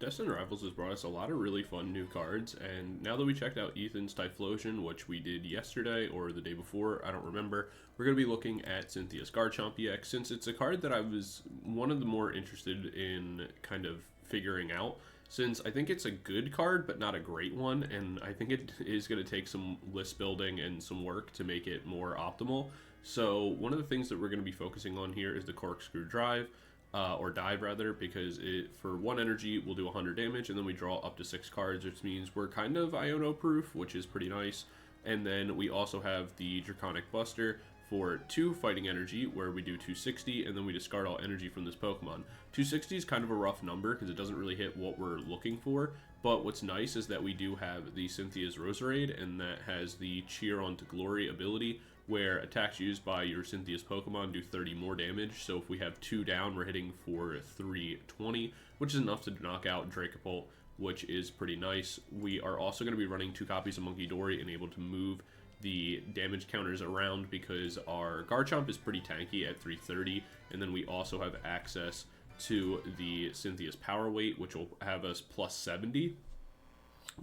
Destined Rivals has brought us a lot of really fun new cards, and now that we checked out Ethan's Typhlosion, which we did yesterday or the day before, I don't remember, we're going to be looking at Cynthia's Garchomp EX, since it's a card that I was one of the more interested in kind of figuring out, since I think it's a good card, but not a great one, and I think it is going to take some list building and some work to make it more optimal. So one of the things that we're going to be focusing on here is the Corkscrew Drive. Or dive rather, because for 1 energy we'll do 100 damage, and then we draw up to 6 cards, which means we're kind of Iono proof, which is pretty nice. And then we also have the Draconic Buster for 2 fighting energy, where we do 260, and then we discard all energy from this Pokemon. 260 is kind of a rough number because it doesn't really hit what we're looking for, but what's nice is that we do have the Cynthia's Roserade, and that has the Cheer on to Glory ability, where attacks used by your Cynthia's Pokemon do 30 more damage. So if we have 2 down, we're hitting for 320, which is enough to knock out Dracopult, which is pretty nice. We are also going to be running 2 copies of Munkidori and able to move the damage counters around because our Garchomp is pretty tanky at 330, and then we also have access to the Cynthia's Power Weight, which will have us plus 70,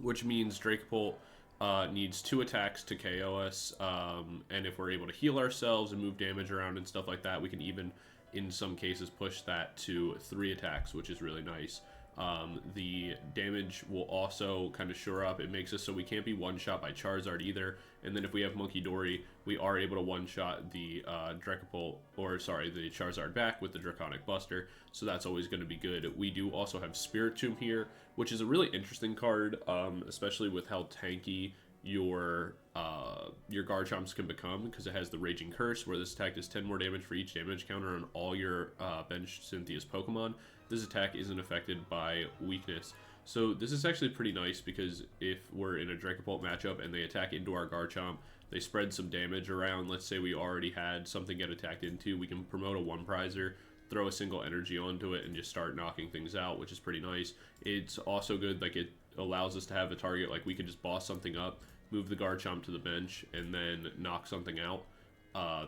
which means Dracopult needs 2 attacks to KO us, and if we're able to heal ourselves and move damage around and stuff like that, we can even, in some cases, push that to 3 attacks, which is really nice. The damage will also kind of shore up. It makes us so we can't be one-shot by Charizard either, and then if we have Munkidori, we are able to one-shot the the Charizard back with the Draconic Buster, so that's always going to be good. We do also have Spiritomb here, which is a really interesting card, especially with how tanky your Garchomps can become, because it has the Raging Curse, where this attack does 10 more damage for each damage counter on all your benched Cynthia's Pokemon. This attack isn't affected by weakness. So this is actually pretty nice, because if we're in a Dracopult matchup and they attack into our Garchomp, they spread some damage around. Let's say we already had something get attacked into, we can promote a 1-prizer, throw a single energy onto it, and just start knocking things out, which is pretty nice. It's also good, like it allows us to have a target, like we could just boss something up, move the Garchomp to the bench, and then knock something out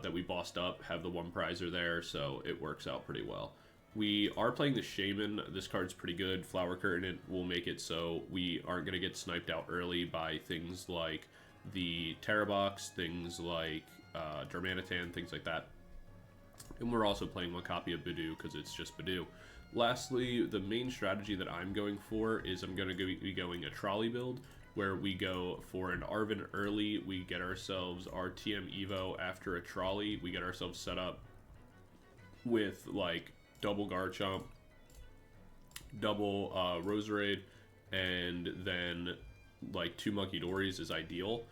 that we bossed up, have the 1-prizer there, so it works out pretty well. We are playing the Shaymin. This card's pretty good. Flower Curtain it will make it so we aren't going to get sniped out early by things like the Terra Box, things like Darmanitan, things like that. And we're also playing 1 copy of Budew because it's just Budew. Lastly, the main strategy that I'm going for is I'm going to be going a trolley build, where we go for an Arven early. We get ourselves our TM Evo after a trolley. We get ourselves set up with like double Garchomp, double Roserade, and then like 2 Munkidoris is ideal.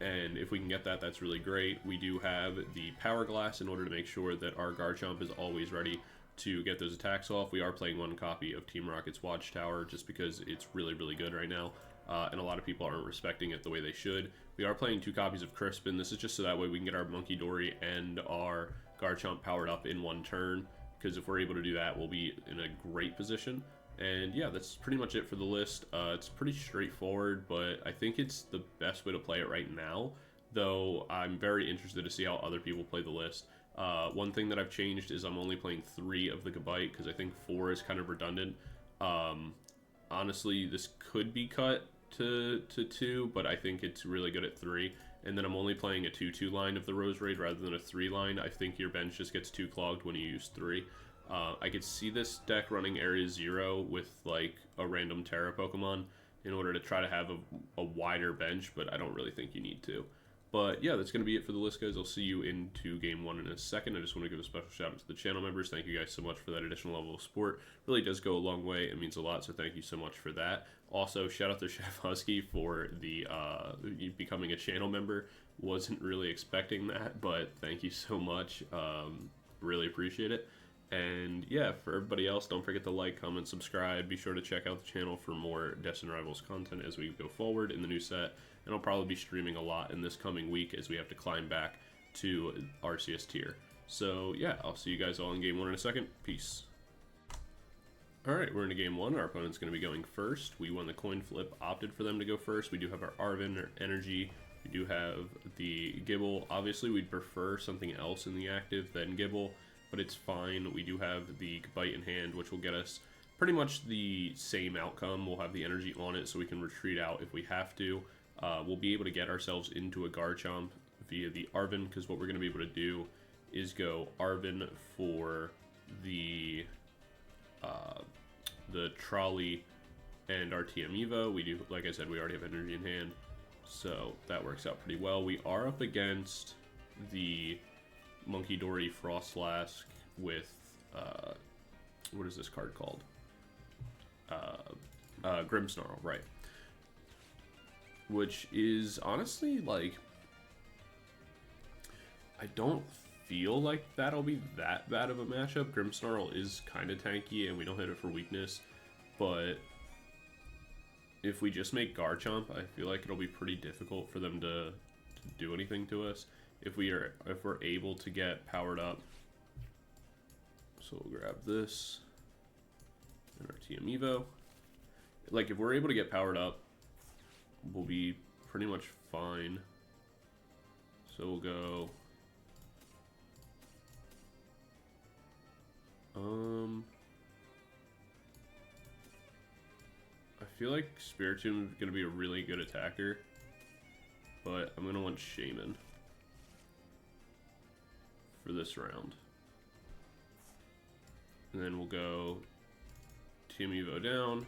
And if we can get that, that's really great. We do have the Powerglass in order to make sure that our Garchomp is always ready to get those attacks off. We are playing 1 copy of Team Rocket's Watchtower just because it's really, really good right now. And a lot of people aren't respecting it the way they should. We are playing 2 copies of Crispin. This is just so that way we can get our Munkidori and our Garchomp powered up in 1 turn, because if we're able to do that, we'll be in a great position. And yeah, that's pretty much it for the list. It's pretty straightforward, but I think it's the best way to play it right now, though I'm very interested to see how other people play the list. One thing that I've changed is I'm only playing 3 of the Gabite, because I think 4 is kind of redundant. Honestly, this could be cut to 2, but I think it's really good at 3. And then I'm only playing a 2-2 line of the Roserade rather than a 3 line. I think your bench just gets too clogged when you use 3. I could see this deck running Area 0 with like a random Terra Pokemon in order to try to have a wider bench, but I don't really think you need to. But yeah, that's going to be it for the list, guys. I'll see you into Game 1 in a second. I just want to give a special shout out to the channel members. Thank you guys so much for that additional level of support. It really does go a long way. It means a lot, so thank you so much for that. Also, shout out to Chef Husky for the becoming a channel member. Wasn't really expecting that, but thank you so much. Really appreciate it. And yeah, for everybody else, don't forget to like, comment, subscribe. Be sure to check out the channel for more Destined Rivals content as we go forward in the new set. And I'll probably be streaming a lot in this coming week as we have to climb back to RCS tier. So yeah, I'll see you guys all in Game 1 in a second. Peace. Alright, we're into Game 1. Our opponent's going to be going first. We won the coin flip, opted for them to go first. We do have our Arven Energy. We do have the Gible. Obviously, we'd prefer something else in the active than Gible, but it's fine. We do have the Gabite in hand, which will get us pretty much the same outcome. We'll have the energy on it so we can retreat out if we have to. We'll be able to get ourselves into a Garchomp via the Arven, because what we're going to be able to do is go Arven for the Trolley and our TM Evo. We do, like I said, we already have energy in hand, so that works out pretty well. We are up against the Munkidori Frostlask with, what is this card called? Grimmsnarl, right. Which is honestly, like, I don't feel like that'll be that bad of a matchup. Grimmsnarl is kind of tanky and we don't hit it for weakness, but if we just make Garchomp, I feel like it'll be pretty difficult for them to do anything to us. If we're able to get powered up. So we'll grab this and our TM Evo. Like, if we're able to get powered up, we'll be pretty much fine. So we'll go I feel like Spiritomb is going to be a really good attacker, but I'm going to want Shaymin for this round. And then we'll go TM Evo down,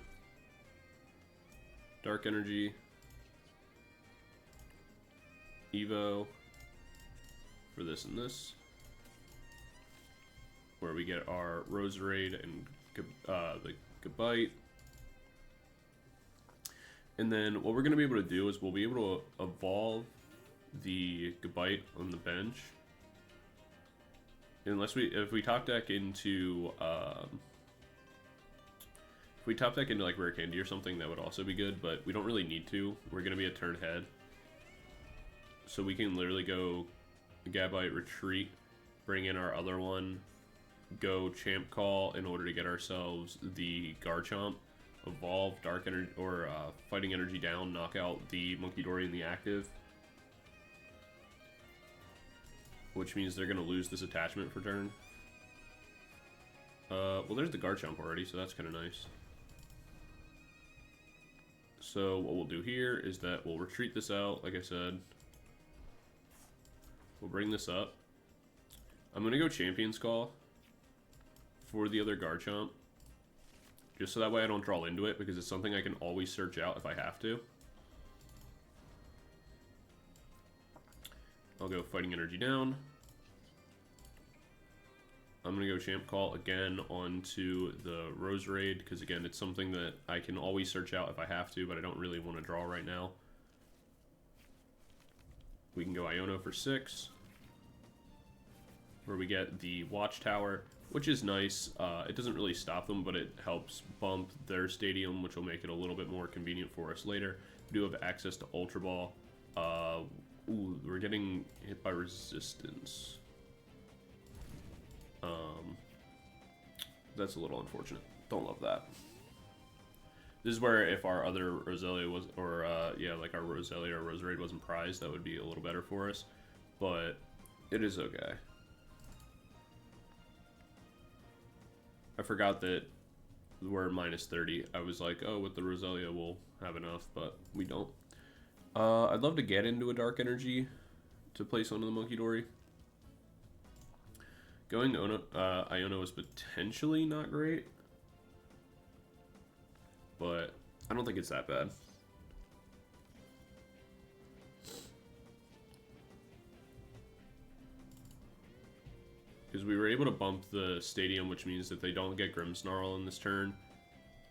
Dark Energy, Evo for this and this, where we get our Roserade and the Gabite. And then what we're going to be able to do is we'll be able to evolve the Gabite on the bench. Unless if we top deck into like Rare Candy or something, that would also be good, but we don't really need to. We're going to be a turn ahead. So we can literally go Gabite, retreat, bring in our other one, go Champ Call in order to get ourselves the Garchomp, evolve Dark Energy or Fighting Energy down, knock out the Munkidori in the active, which means they're going to lose this attachment for turn. Well, there's the Garchomp already, so that's kind of nice. So what we'll do here is that we'll retreat this out, like I said. We'll bring this up. I'm going to go Champion's Call for the other Garchomp, just so that way I don't draw into it, because it's something I can always search out if I have to. I'll go Fighting Energy down. I'm going to go Champ Call again onto the Roserade, because again, it's something that I can always search out if I have to, but I don't really want to draw right now. We can go Iono for 6, where we get the Watchtower, which is nice. It doesn't really stop them, but it helps bump their stadium, which will make it a little bit more convenient for us later. We do have access to Ultra Ball. Ooh, we're getting hit by resistance. That's a little unfortunate. Don't love that. This is where if our other Roselia was, or yeah, like our Roselia or Roserade wasn't prized, that would be a little better for us. But it is okay. I forgot that we're minus 30. I was like, oh, with the Roselia we'll have enough, but we don't. I'd love to get into a Dark Energy to place onto the Munkidori. Going Iono is potentially not great, but I don't think it's that bad. Because we were able to bump the stadium, which means that they don't get Grimmsnarl in this turn.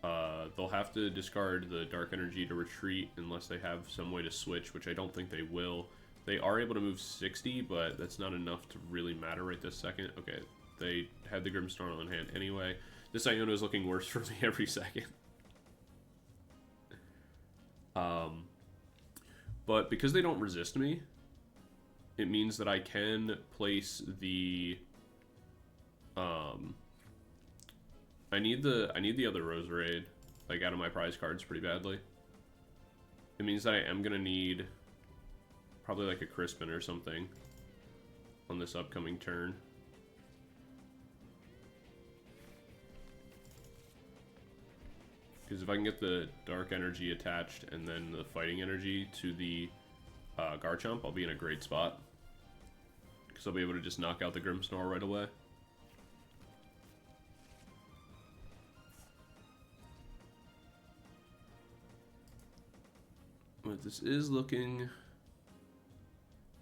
They'll have to discard the Dark Energy to retreat unless they have some way to switch, which I don't think they will. They are able to move 60, but that's not enough to really matter right this second. Okay, they had the Grimmsnarl in hand anyway. This Iono is looking worse for me every second. But because they don't resist me, it means that I can place the... I need the other Roserade, like, out of my prize cards pretty badly. It means that I am gonna need probably like a Crispin or something on this upcoming turn. Because if I can get the dark energy attached and then the fighting energy to the Garchomp, I'll be in a great spot. Because I'll be able to just knock out the Grimmsnarl right away. But this is looking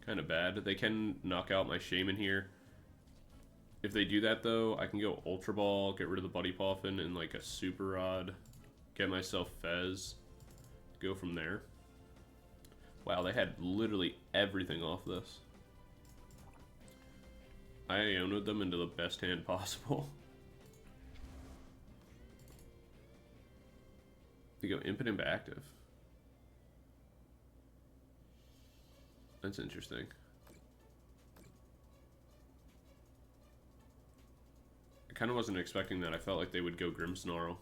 kind of bad. They can knock out my Shaymin here. If they do that though, I can go Ultra Ball, get rid of the Buddy Poffin, and like a Super Rod, get myself Fez, go from there. Wow, they had literally everything off this. I Iono'd them into the best hand possible. They go Impotent Active. That's interesting. I kind of wasn't expecting that. I felt like they would go Grimmsnarl.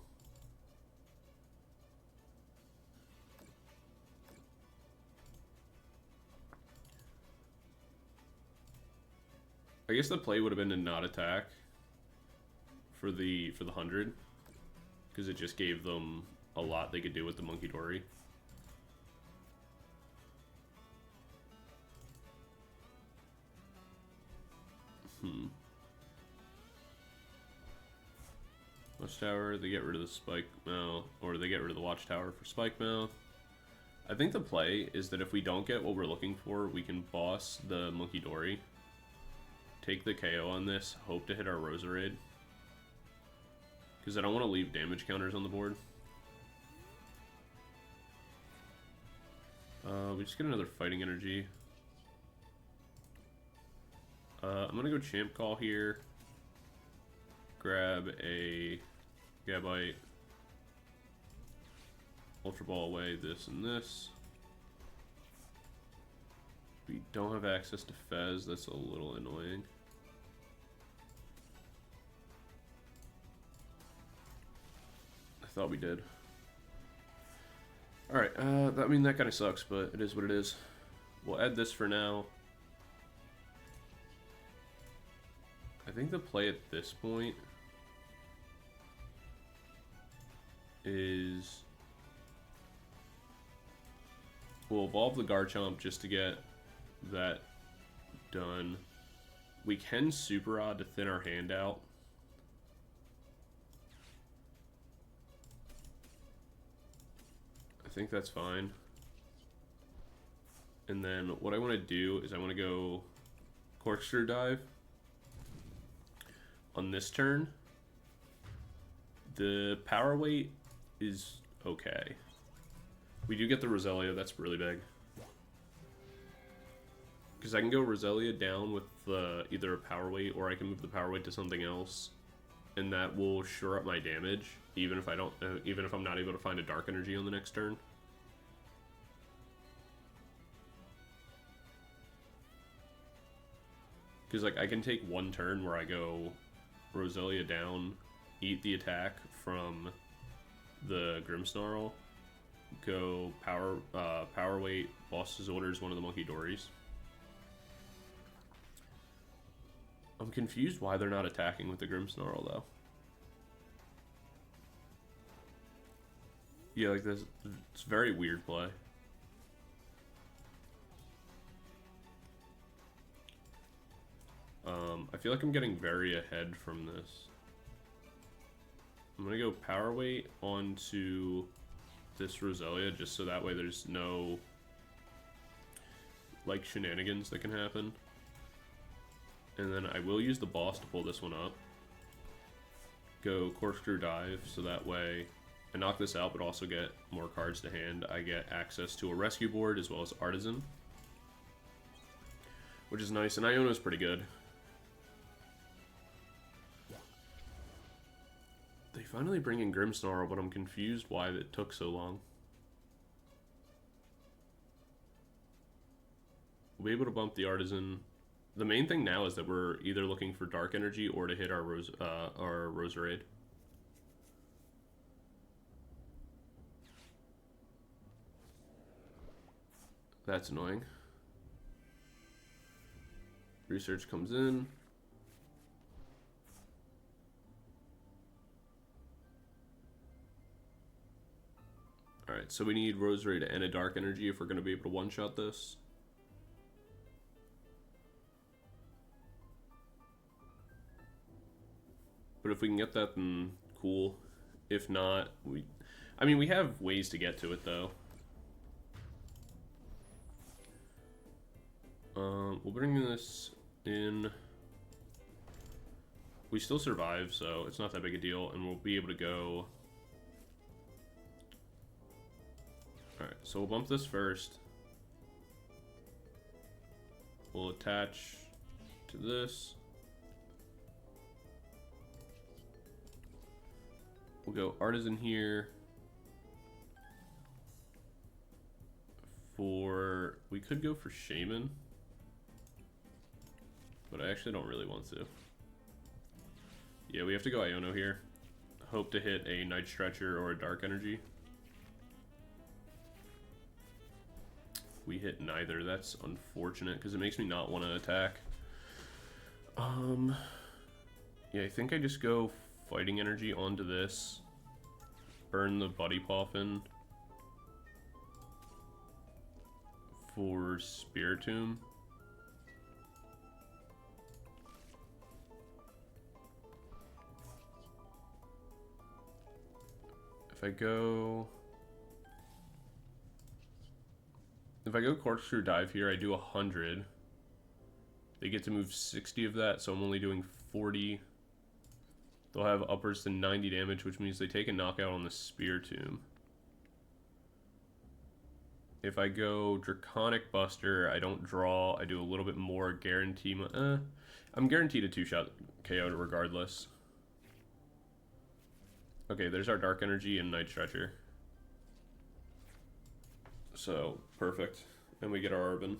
I guess the play would have been to not attack for the 100, because it just gave them a lot they could do with the Munkidori. Watchtower, they get rid of the Spike Mouth, or they get rid of the Watchtower for Spike Mouth. I think the play is that if we don't get what we're looking for, we can boss the Munkidori, take the KO on this, hope to hit our Roserade. Because I don't want to leave damage counters on the board. We just get another Fighting Energy. I'm going to go Champ Call here. Grab a Gabite. Ultra Ball away this and this. We don't have access to Fez. That's a little annoying. I thought we did. Alright, I mean, that kind of sucks, but it is what it is. We'll add this for now. I think the play at this point is we'll evolve the Garchomp just to get that done. We can Super Rod to thin our hand out. I think that's fine. And then what I want to do is I want to go Corkscrew Dive on this turn. The power weight is okay. We do get the Roselia, that's really big. Because I can go Roselia down with either a power weight, or I can move the power weight to something else, and that will shore up my damage, even if I don't, even if I'm not able to find a Dark Energy on the next turn. Because like I can take one turn where I go Roselia down, eat the attack from the Grimmsnarl, go power weight, boss's orders one of the Munkidoris. I'm confused why they're not attacking with the Grimmsnarl though. Yeah, like this, it's very weird play. I feel like I'm getting very ahead from this. I'm gonna go power weight onto this Roselia just so that way there's no like shenanigans that can happen. And then I will use the boss to pull this one up. Go Corkscrew Dive so that way I knock this out but also get more cards to hand. I get access to a Rescue Board as well as Artazon, which is nice, and Iono's pretty good. They finally bring in Grimmsnarl, but I'm confused why it took so long. We'll be able to bump the Artazon. The main thing now is that we're either looking for Dark Energy or to hit our Roserade. That's annoying. Research comes in. Alright, so we need Roserade and a Dark Energy if we're going to be able to one-shot this. But if we can get that, then cool. If not, I mean, we have ways to get to it, though. We'll bring this in. We still survive, so it's not that big a deal, and we'll be able to go. Alright, so we'll bump this first. We'll attach to this. We'll go Artazon here. We could go for Shaymin, but I actually don't really want to. Yeah, we have to go Iono here. Hope to hit a Night Stretcher or a Dark Energy. We hit neither. That's unfortunate because it makes me not want to attack. Yeah, I think I just go Fighting Energy onto this. Burn the Buddy Poffin for Spiritomb. If I go Corkscrew Dive here, I do 100. They get to move 60 of that, so I'm only doing 40. They'll have upwards to 90 damage, which means they take a knockout on the Spiritomb. If I go Draconic Buster, I don't draw. I do a little bit more guarantee. I'm guaranteed a 2-shot KO regardless. Okay, there's our Dark Energy and Night Stretcher. So, perfect. And we get our Arven.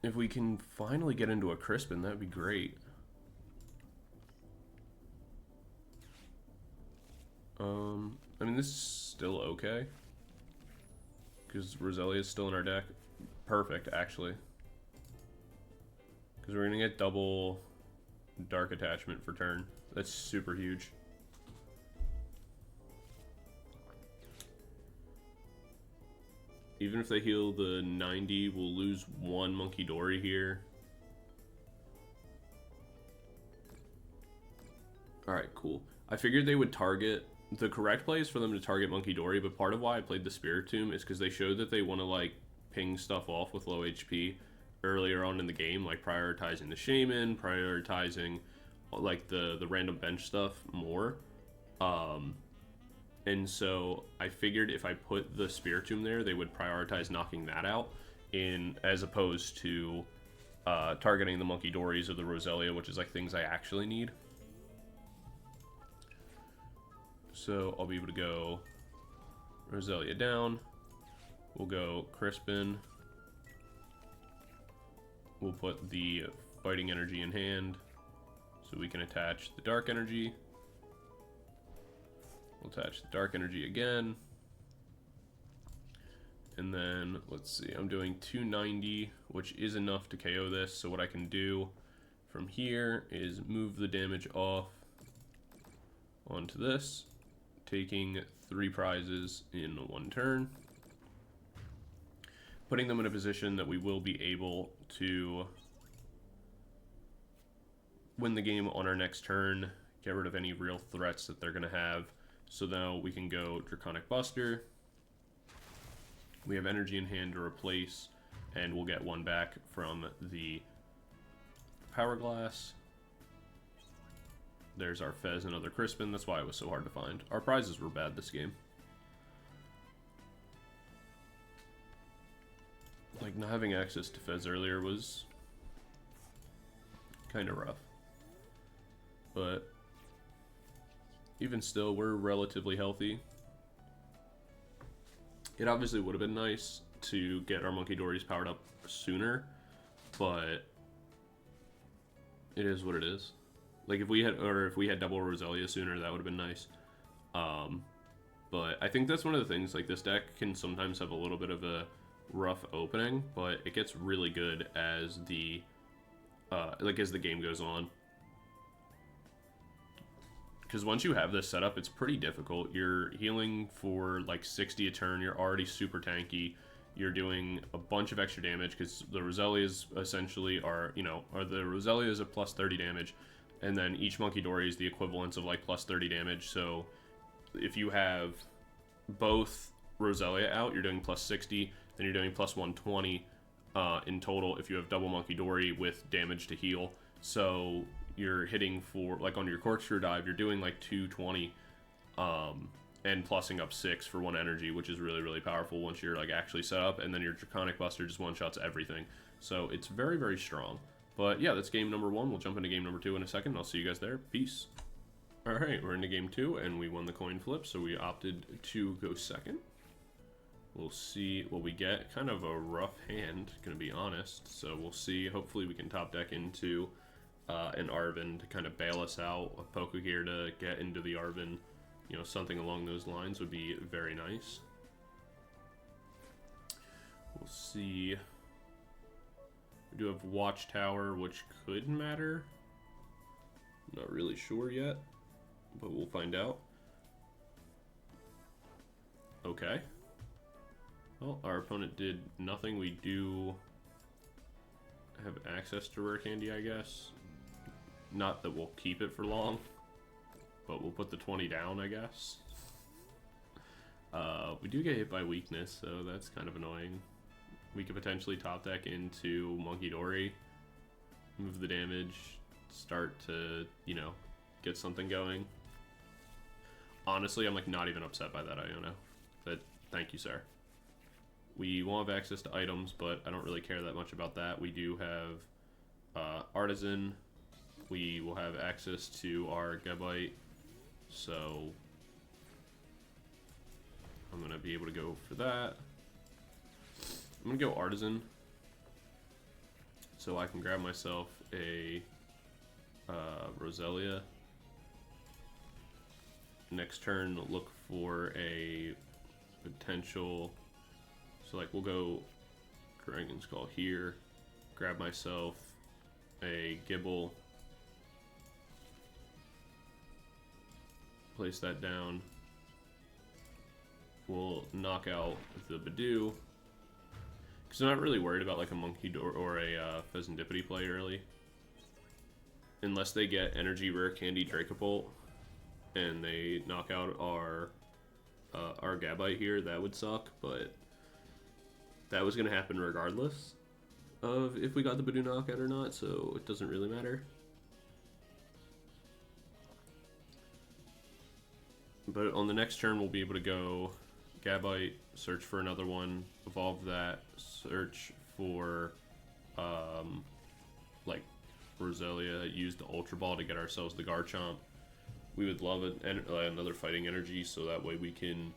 If we can finally get into a Crispin, that'd be great. I mean, this is still okay. Because Roselia is still in our deck. Perfect, actually. Because we're going to get double Dark Attachment for turn. That's super huge. Even if they heal the 90, we'll lose one Munkidori here. Alright, cool. I figured they would target. The correct play is for them to target Munkidori, but part of why I played the Spiritomb is because they showed that they want to, like, ping stuff off with low HP earlier on in the game, like prioritizing the Shaymin, prioritizing, like, the random bench stuff more. And so I figured if I put the Spiritomb there, they would prioritize knocking that out as opposed to targeting the Munkidoris or the Roselia, which is like things I actually need. So I'll be able to go Roselia down. We'll go Crispin. We'll put the Fighting Energy in hand so we can attach the Dark Energy. We'll attach the Dark Energy again. And then, let's see, I'm doing 290, which is enough to KO this. So what I can do from here is move the damage off onto this, taking 3 prizes in 1 turn. Putting them in a position that we will be able to win the game on our next turn, get rid of any real threats that they're going to have. So now we can go Draconic Buster. We have energy in hand to replace, and we'll get 1 back from the Powerglass. There's our Fez and other Crispin. That's why it was so hard to find. Our prizes were bad this game. Like, not having access to Fez earlier was kind of rough. But even still, we're relatively healthy. It obviously would have been nice to get our Munkidoris powered up sooner, but it is what it is. Like, if we had double Roselia sooner, that would have been nice. But I think that's one of the things, like, this deck can sometimes have a little bit of a rough opening, but it gets really good as the game goes on. because once you have this set up, it's pretty difficult. You're healing for like 60 a turn. You're already super tanky. You're doing a bunch of extra damage because the Roselias essentially are, the Roselia is a plus 30 damage, and then each Munkidori is the equivalence of like plus 30 damage. So if you have both Roselia out, you're doing plus 60, then you're doing plus 120 in total if you have double Munkidori with damage to heal. So you're hitting for, like on your Corkscrew dive, you're doing like 220 and plussing up 6 for 1 energy, which is really, really powerful once you're like actually set up, and then your Draconic Buster just one-shots everything. So it's very, very strong. But yeah, that's game number 1. We'll jump into game number 2 in a second. I'll see you guys there. Peace. Alright, we're into game 2, and we won the coin flip, so we opted to go second. We'll see what we get. Kind of a rough hand, gonna be honest. So we'll see. Hopefully we can top deck into an Arven to kind of bail us out. A Pokégear to get into the Arven. Something along those lines would be very nice. We'll see. We do have Watchtower, which could matter. Not really sure yet, but we'll find out. Okay. Well, our opponent did nothing. We do have access to rare candy, I guess. Not that we'll keep it for long, but we'll put the 20 down, I guess. We do get hit by weakness, so that's kind of annoying. We could potentially top deck into Munkidori, move the damage, start to, get something going. Honestly, I'm like not even upset by that, Iono. But thank you, sir. We won't have access to items, but I don't really care that much about that. We do have Artazon. We will have access to our Gabite, so I'm going to be able to go for that. I'm going to go Artazon, so I can grab myself a Roselia. Next turn, look for a potential, so like we'll go Dragon's Call here, grab myself a Gible, place that down. We'll knock out the Budew, because I'm not really worried about like a Munkidori or a Fezandipiti play early, unless they get Energy Rare Candy Dracopult and they knock out our Gabite here. That would suck, but that was gonna happen regardless of if we got the Budew knockout or not, so it doesn't really matter. But on the next turn, we'll be able to go Gabite, search for another one, evolve that, search for like Roselia, use the Ultra Ball to get ourselves the Garchomp. We would love another fighting energy, so that way we can,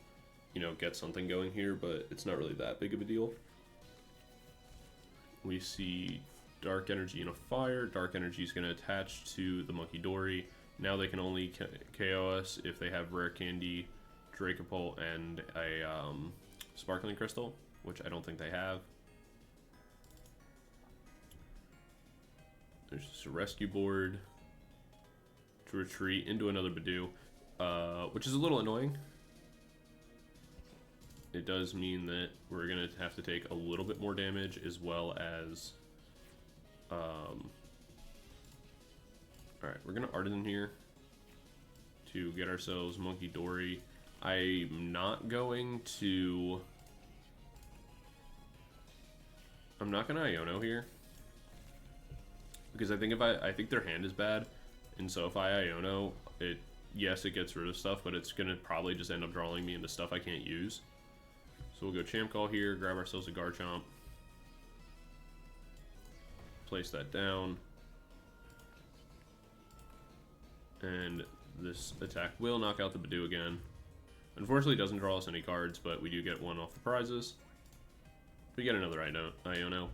get something going here, but it's not really that big of a deal. We see Dark Energy and a Fire. Dark Energy is going to attach to the Munkidori. Now they can only KO us if they have Rare Candy, Dracopult, and a Sparkling Crystal, which I don't think they have. There's just a Rescue Board to retreat into another Budew, which is a little annoying. It does mean that we're going to have to take a little bit more damage, as well as... Alright, we're going to Artazon here to get ourselves Munkidori. I'm not going to Iono here, because I think their hand is bad, and so if I Iono, yes, it gets rid of stuff, but it's going to probably just end up drawing me into stuff I can't use. So we'll go Champ Call here, grab ourselves a Garchomp, place that down, and this attack will knock out the Budew again. Unfortunately, it doesn't draw us any cards, but we do get one off the prizes. We get another Iono.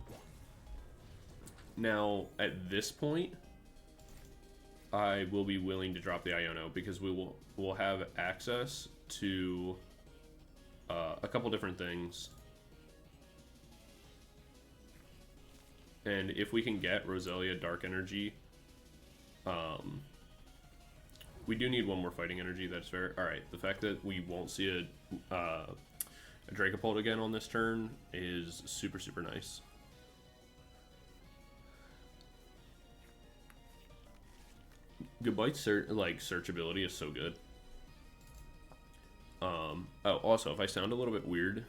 Now, at this point, I will be willing to drop the Iono, because we'll have access to a couple different things. And if we can get Roselia Dark Energy, we do need one more fighting energy, that's fair. Alright, the fact that we won't see a Dragapult again on this turn is super, super nice. Gabite's searchability is so good. Oh, also, if I sound a little bit weird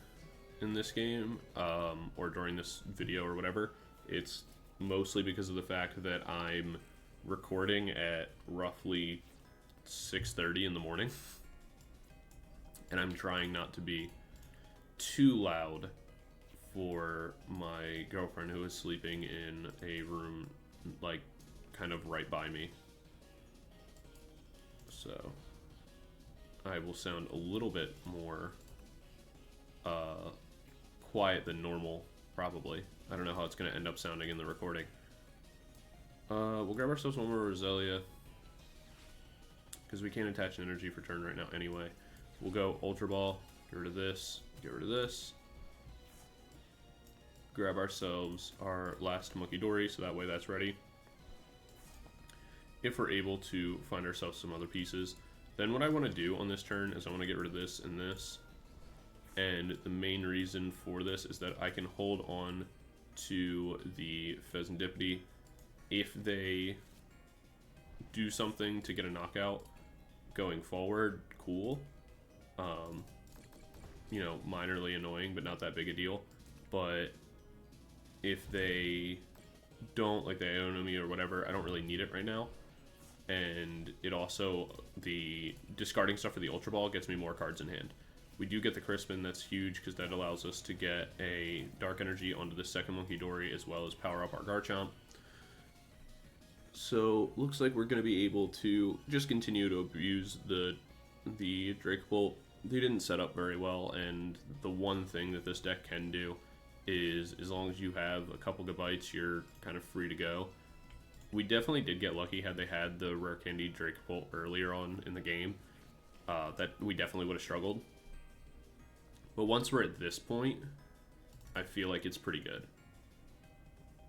in this game, or during this video or whatever, it's mostly because of the fact that I'm recording at roughly 6:30 in the morning, and I'm trying not to be too loud for my girlfriend, who is sleeping in a room like kind of right by me. So I will sound a little bit more quiet than normal, probably. I don't know how it's going to end up sounding in the recording. We'll grab ourselves one more Roselia, because we can't attach an energy for turn right now anyway. We'll go Ultra Ball, get rid of this, get rid of this. Grab ourselves our last Munkidori, so that way that's ready. If we're able to find ourselves some other pieces, then what I want to do on this turn is I want to get rid of this and this. And the main reason for this is that I can hold on to the Fezandipiti. If they do something to get a knockout going forward, cool. You know, minorly annoying, but not that big a deal. But if they don't, like they Iono me or whatever, I don't really need it right now. And it also, the discarding stuff for the Ultra Ball gets me more cards in hand. We do get the Crispin, that's huge, because that allows us to get a Dark Energy onto the second Munkidori, as well as power up our Garchomp. So, looks like we're going to be able to just continue to abuse the Dragapult. They didn't set up very well, and the one thing that this deck can do is, as long as you have a couple Gabites, you're kind of free to go. We definitely did get lucky had they had the Rare Candy Dragapult earlier on in the game. That we definitely would have struggled. But once we're at this point, I feel like it's pretty good.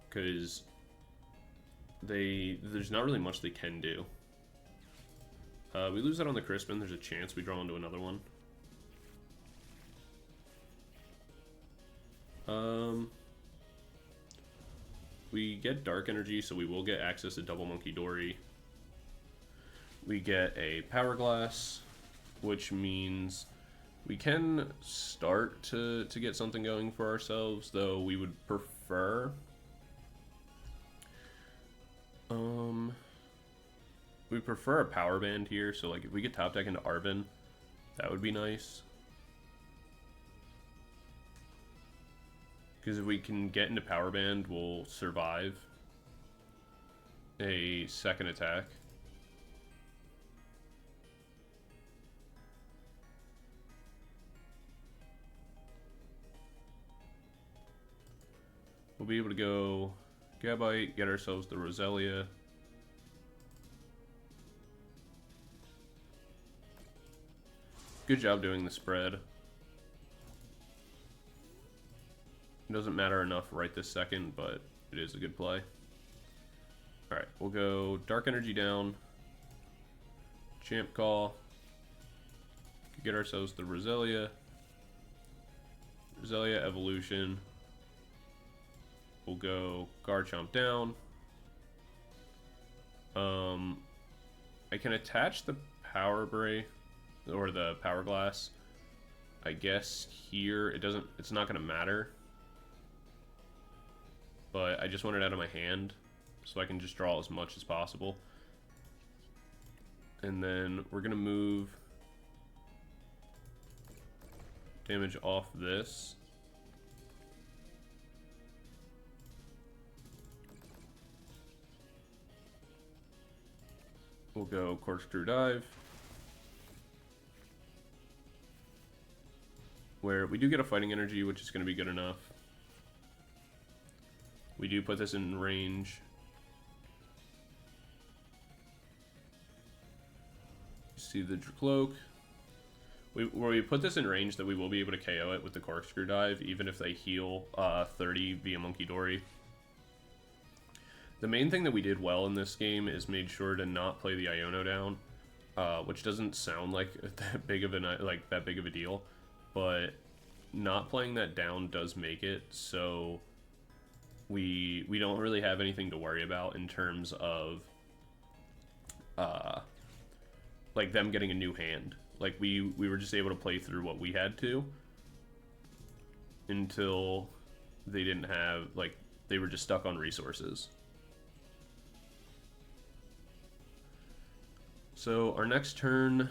Because there's not really much they can do. We lose that on the Crispin, there's a chance we draw into another one. We get Dark Energy, so we will get access to double Munkidori. We get a Powerglass, which means we can start to get something going for ourselves, though we would prefer... we prefer a Power Band here, so like if we get top deck into Arven, that would be nice. Because if we can get into Power Band, we'll survive a second attack. We'll be able to go Gabite, get ourselves the Roselia. Good job doing the spread. It doesn't matter enough right this second, but it is a good play. Alright, we'll go Dark Energy down. Champ Call. Get ourselves the Roselia. Roselia Evolution. We'll go Garchomp down. I can attach the Power Bray or the Powerglass. I guess here it's not gonna matter. But I just want it out of my hand so I can just draw as much as possible. And then we're gonna move damage off this. We'll go Corkscrew Dive, where we do get a fighting energy, which is going to be good enough. We do put this in range. See the Cloak. Where we put this in range that we will be able to KO it with the Corkscrew Dive, even if they heal 30 via Munkidori. The main thing that we did well in this game is made sure to not play the Iono down. which doesn't sound like that big of a deal, but not playing that down does make it so we don't really have anything to worry about in terms of like them getting a new hand. Like we were just able to play through what we had to until they didn't have, like, they were just stuck on resources. So our next turn,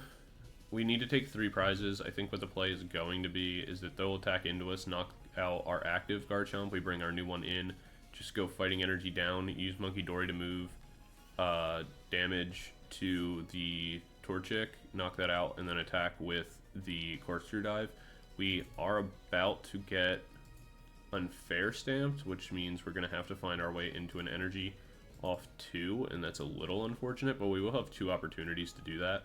we need to take 3 prizes. I think what the play is going to be is that they'll attack into us, knock out our active Garchomp, we bring our new one in, just go fighting energy down, use Munkidori to move damage to the Torchic, knock that out, and then attack with the Corkscrew Dive. We are about to get Unfair Stamped, which means we're going to have to find our way into an energy off 2, and that's a little unfortunate, but we will have 2 opportunities to do that.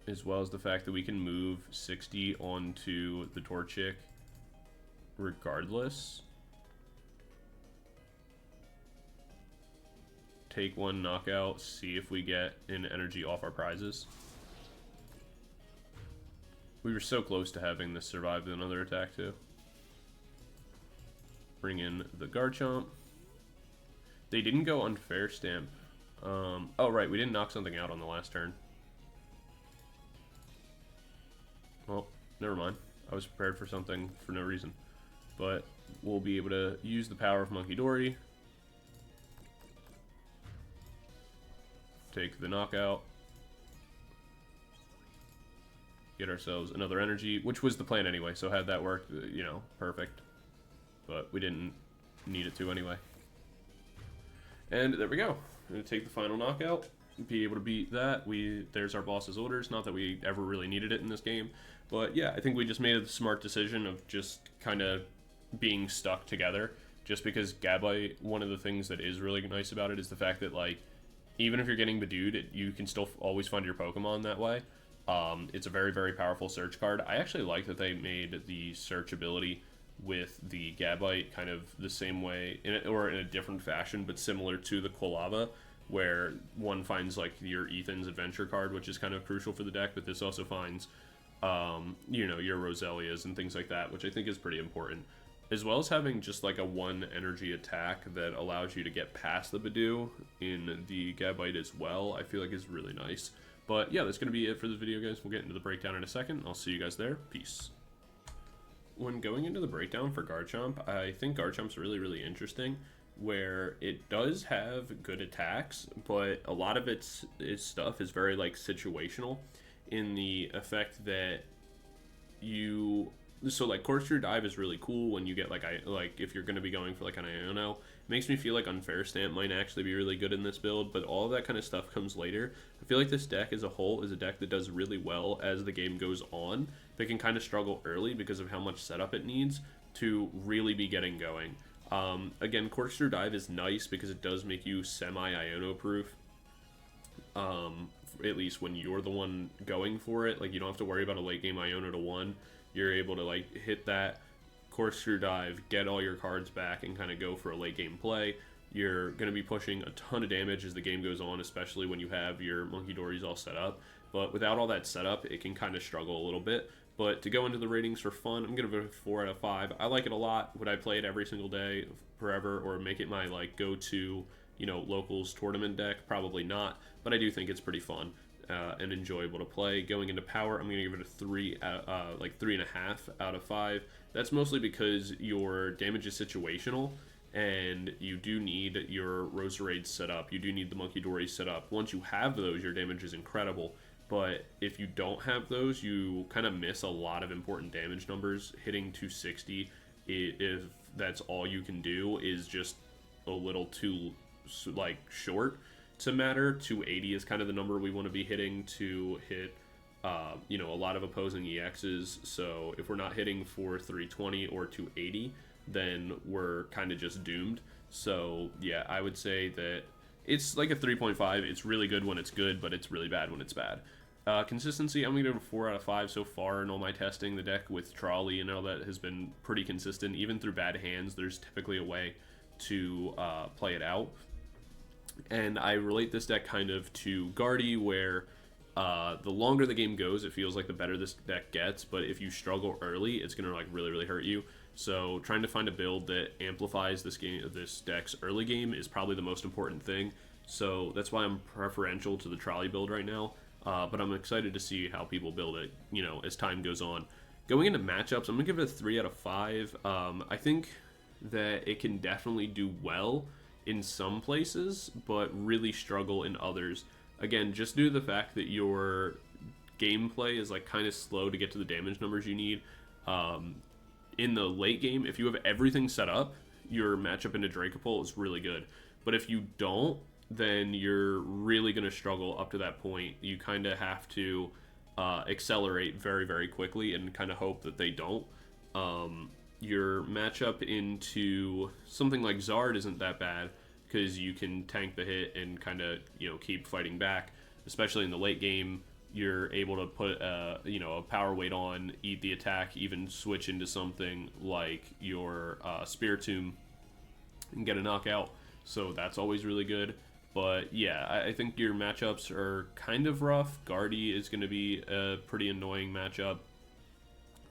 As well as the fact that we can move 60 onto the Torchic regardless. Take 1 knockout, see if we get an energy off our prizes. We were so close to having this survive another attack too. Bring in the Garchomp. They didn't go Unfair Stamp. Oh right, we didn't knock something out on the last turn. Well, never mind. I was prepared for something for no reason. But we'll be able to use the power of Munkidori. Take the knockout. Get ourselves another energy, which was the plan anyway, so had that worked, you know, perfect. But we didn't need it to anyway. And there we go. We're going to take the final knockout, be able to beat that. There's our boss's orders, not that we ever really needed it in this game. But yeah, I think we just made a smart decision of just kind of being stuck together. Just because Gabite, one of the things that is really nice about it is the fact that, like, even if you're getting Bedewed, you can still always find your Pokemon that way. It's a very, very powerful search card. I actually like that they made the search ability with the Gabite kind of the same way, or in a different fashion, but similar to the Quilava, where one finds, like, your Ethan's Adventure card, which is kind of crucial for the deck, but this also finds, you know, your Roselias and things like that, which I think is pretty important. As well as having just like a 1 energy attack that allows you to get past the Budew in the Gabite as well, I feel like is really nice. But yeah, that's going to be it for this video, guys. We'll get into the breakdown in a second. I'll see you guys there. Peace. When going into the breakdown for Garchomp, I think Garchomp's really, really interesting, where it does have good attacks, but a lot of its stuff is very, like, situational in the effect that you... So, like, Corkscrew Dive is really cool when you get, like, if you're going to be going for, like, an Iono. It makes me feel like Unfair Stamp might actually be really good in this build, but all of that kind of stuff comes later. I feel like this deck as a whole is a deck that does really well as the game goes on, but can kind of struggle early because of how much setup it needs to really be getting going. Again, Corkscrew Dive is nice because it does make you semi-Iono proof. At least when you're the one going for it. Like, you don't have to worry about a late game Iono to 1. You're able to, like, hit that Corkscrew Dive, get all your cards back, and kind of go for a late game play. You're going to be pushing a ton of damage as the game goes on, especially when you have your Munkidoris all set up. But without all that setup, it can kind of struggle a little bit. But to go into the ratings for fun, I'm going to give it a 4 out of 5. I like it a lot. Would I play it every single day forever or make it my, like, go-to, you know, locals tournament deck? Probably not. But I do think it's pretty fun. And enjoyable to play. Going into power, I'm going to give it a 3.5 out of 5. That's mostly because your damage is situational, and you do need your Roserade set up. You do need the Munkidori set up. Once you have those, your damage is incredible. But if you don't have those, you kind of miss a lot of important damage numbers. Hitting 260, if that's all you can do, is just a little too, like, short to matter. 280 is kind of the number we want to be hitting to hit, you know, a lot of opposing EXs. So if we're not hitting for 320 or 280, then we're kind of just doomed. So yeah, I would say that it's like a 3.5. It's really good when it's good, but it's really bad when it's bad. Consistency, I'm going to give it a 4 out of 5 so far in all my testing. The deck with Trolley and all that has been pretty consistent. Even through bad hands, there's typically a way to play it out. And I relate this deck kind of to Guardy, where the longer the game goes, it feels like the better this deck gets. But if you struggle early, it's gonna like really hurt you. So trying to find a build that amplifies this deck's early game is probably the most important thing. So that's why I'm preferential to the trolley build right now. But I'm excited to see how people build it, you know, as time goes on. Going into matchups, I'm gonna give it a 3 out of 5. I think that it can definitely do well in some places, but really struggle in others. Again, just due to the fact that your gameplay is like kind of slow to get to the damage numbers you need. In the late game, if you have everything set up, your matchup into Dracopult is really good. But if you don't, then you're really going to struggle up to that point. You kind of have to accelerate very quickly and kind of hope that they don't. Your matchup into something like Zard isn't that bad because you can tank the hit and kind of, you know, keep fighting back. Especially in the late game, you're able to put you know, a power weight on, eat the attack, even switch into something like your Spiritomb and get a knockout. So that's always really good. But yeah, I think your matchups are kind of rough. Guardy is going to be a pretty annoying matchup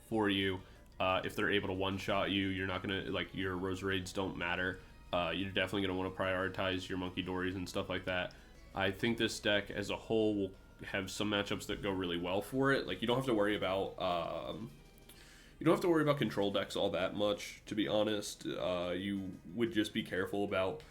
for you. If they're able to one-shot you, you're not going to, like, your Roserades don't matter. You're definitely going to want to prioritize your Munkidoris and stuff like that. I think this deck as a whole will have some matchups that go really well for it. Like, you don't have to worry about control decks all that much, to be honest. You would just be careful about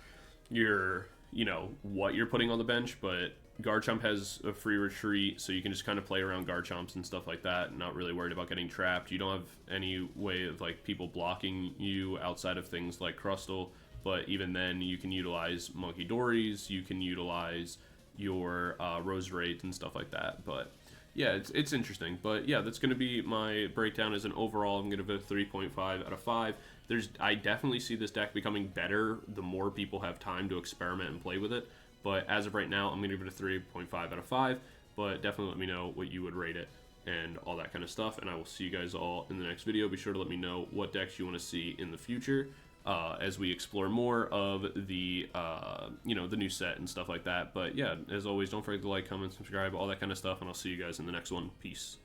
your, you know, what you're putting on the bench, but Garchomp has a free retreat, so you can just kind of play around Garchomps and stuff like that, and not really worried about getting trapped. You don't have any way of, like, people blocking you outside of things like Crustle, but even then, you can utilize Munkidoris, you can utilize your Roserade and stuff like that. But yeah, it's interesting. But yeah, that's going to be my breakdown as an overall. I'm going to give it a 3.5 out of 5. I definitely see this deck becoming better the more people have time to experiment and play with it. But as of right now, I'm going to give it a 3.5 out of 5. But definitely let me know what you would rate it and all that kind of stuff. And I will see you guys all in the next video. Be sure to let me know what decks you want to see in the future as we explore more of the, you know, the new set and stuff like that. But yeah, as always, don't forget to like, comment, subscribe, all that kind of stuff. And I'll see you guys in the next one. Peace.